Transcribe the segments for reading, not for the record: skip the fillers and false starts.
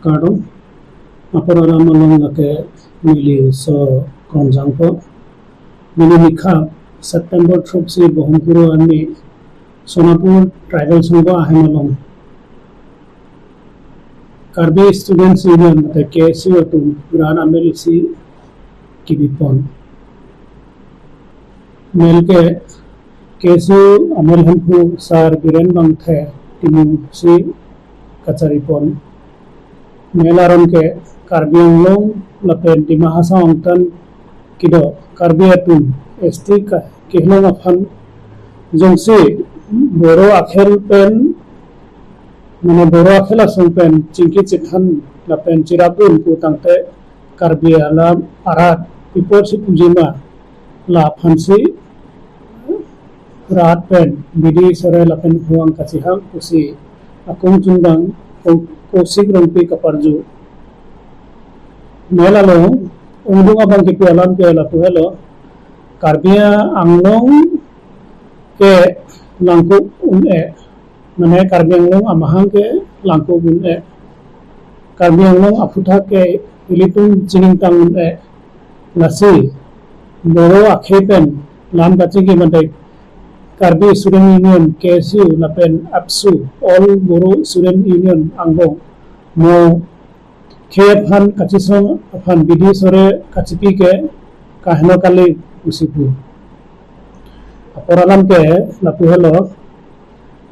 Kado Apora Malongake Mili so Konjangpo Mili Mikha September Tropsi Bohumpuro Ami Sonapur Tribal Sangho Ahemalong Karbi Students Union the KSU to Gran Amelisi Kibipon Melke KSU Amelhampu Sar Biren Bangthe Timu Si Kacharipon Melaron ke Karbi Anglong Lapen di Mahasa Ongtan Kido Karbi Atun ST Kihlong Afan Jongsi Boro Akhel Pen Mana Boro Akhel Asong Pen Cingki Cikhan Lapen Cirapun Putangte Karbi Alam Arat Pipor Si Pujima La Phansi Rat Pen Bidi Sore Lapen Huang Kacihang Kusi Akung Jundang Kosik Rompi Kaparju Melalo Undung Abang Kipu Alam Ke Latu Helo Karbia Anglong Ke Langku Une Mane Karbi Anglong Amahang Ke Langku Une Karbi Anglong Afuta Ke Ilipun Jinintang Une Nasi Boro Akhepen Lam Kachiki Mandai Karbi Student Union KSU Lapen APSU All Boro Student Union Anglong Mo Kep Han Kachisong Afan Bidi Sore Kachipi Ke Kahno Kali Usipu Aporalam Ke Lapu Helo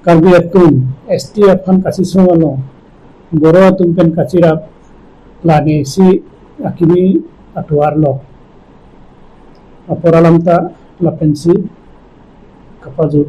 Karbi Atun ST Afan Kachisong Ano Boro Atun Pen Kachirap Lani Si Akimi Atuarlo Aporalam Ta Lapen Si Kapaju